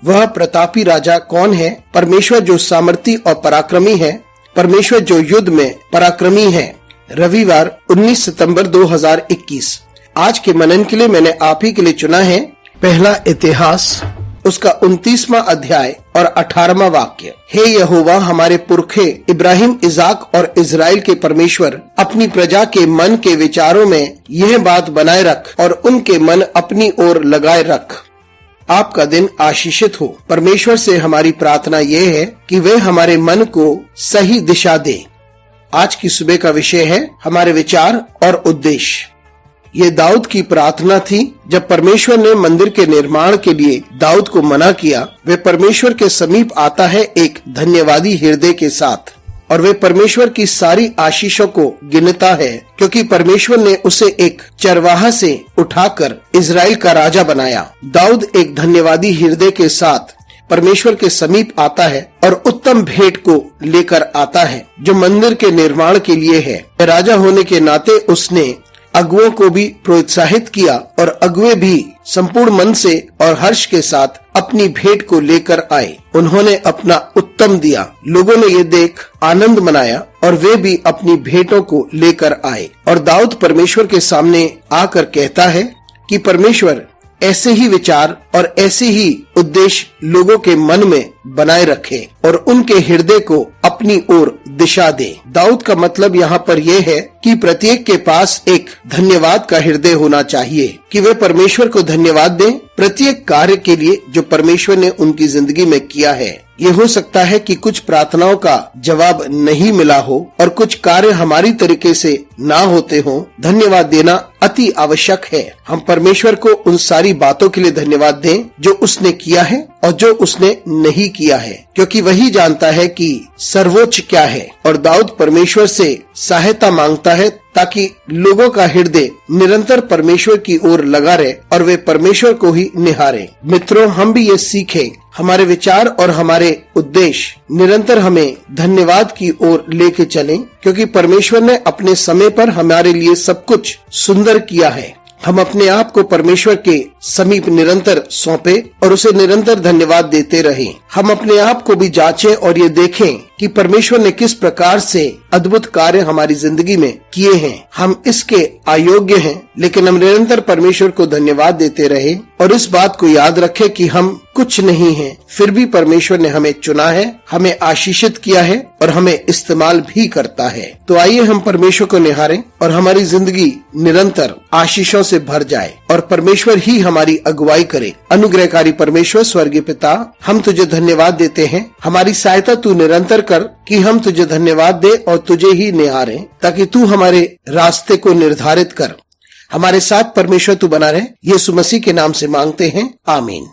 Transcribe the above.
वह प्रतापी राजा कौन है? परमेश्वर जो सामर्थी और पराक्रमी है, परमेश्वर जो युद्ध में पराक्रमी है। रविवार 19 सितंबर 2021। आज के मनन के लिए मैंने आप ही के लिए चुना है पहला इतिहास, उसका 29वां अध्याय और 18वां वाक्य। हे यहोवा, हमारे पुरखे इब्राहिम, इजाक और इजराइल के परमेश्वर, अपनी प्रजा के मन के विचारों में यह बात बनाए रख और उनके मन अपनी ओर लगाए रख। आपका दिन आशीषित हो। परमेश्वर से हमारी प्रार्थना यह है कि वे हमारे मन को सही दिशा दे। आज की सुबह का विषय है हमारे विचार और उद्देश्य। ये दाऊद की प्रार्थना थी। जब परमेश्वर ने मंदिर के निर्माण के लिए दाऊद को मना किया, वे परमेश्वर के समीप आता है एक धन्यवादी हृदय के साथ, और वे परमेश्वर की सारी आशीषों को गिनता है, क्योंकि परमेश्वर ने उसे एक चरवाहा से उठाकर इजराइल का राजा बनाया। दाऊद एक धन्यवादी हृदय के साथ परमेश्वर के समीप आता है और उत्तम भेंट को लेकर आता है जो मंदिर के निर्माण के लिए है। राजा होने के नाते उसने अगुओं को भी प्रोत्साहित किया और अगुए भी संपूर्ण मन से और हर्ष के साथ अपनी भेंट को लेकर आए। उन्होंने अपना उत्तम दिया। लोगों ने ये देख आनंद मनाया और वे भी अपनी भेंटों को लेकर आए। और दाऊद परमेश्वर के सामने आकर कहता है कि परमेश्वर ऐसे ही विचार और ऐसे ही उद्देश्य लोगों के मन में बनाए रखे और उनके हृदय को अपनी ओर दिशा दे। दाऊद का मतलब यहाँ पर यह है कि प्रत्येक के पास एक धन्यवाद का हृदय होना चाहिए, कि वे परमेश्वर को धन्यवाद दें प्रत्येक कार्य के लिए जो परमेश्वर ने उनकी जिंदगी में किया है। ये हो सकता है कि कुछ प्रार्थनाओं का जवाब नहीं मिला हो और कुछ कार्य हमारी तरीके से ना होते हो। धन्यवाद देना अति आवश्यक है। हम परमेश्वर को उन सारी बातों के लिए धन्यवाद दें जो उसने किया है और जो उसने नहीं किया है, क्योंकि वही जानता है कि सर्वोच्च क्या है। और दाऊद परमेश्वर से सहायता मांगता है ताकि लोगों का हृदय निरंतर परमेश्वर की ओर लगा रहे और वे परमेश्वर को ही निहारे। मित्रों, हम भी ये सीखें, हमारे विचार और हमारे उद्देश्य निरंतर हमें धन्यवाद की ओर लेके चलें, क्योंकि परमेश्वर ने अपने समय पर हमारे लिए सब कुछ सुंदर किया है। हम अपने आप को परमेश्वर के समीप निरंतर सौंपे और उसे निरंतर धन्यवाद देते रहें। हम अपने आप को भी जांचें और ये देखें कि परमेश्वर ने किस प्रकार से अद्भुत कार्य हमारी जिंदगी में किए हैं। हम इसके अयोग्य हैं, लेकिन हम निरंतर परमेश्वर को धन्यवाद देते रहे और इस बात को याद रखें कि हम कुछ नहीं हैं, फिर भी परमेश्वर ने हमें चुना है, हमें आशीषित किया है और हमें इस्तेमाल भी करता है। तो आइए हम परमेश्वर को निहारें और हमारी जिंदगी निरंतर आशीषों से भर जाए और परमेश्वर ही हमारी अगुवाई करे। अनुग्रहकारी परमेश्वर, स्वर्गीय पिता, हम तुझे धन्यवाद देते हैं। हमारी सहायता तू निरंतर कर कि हम तुझे धन्यवाद दे और तुझे ही निहारें, ताकि तू हमारे रास्ते को निर्धारित कर। हमारे साथ परमेश्वर तू बना रहे। यीशु मसीह के नाम से मांगते हैं, आमीन।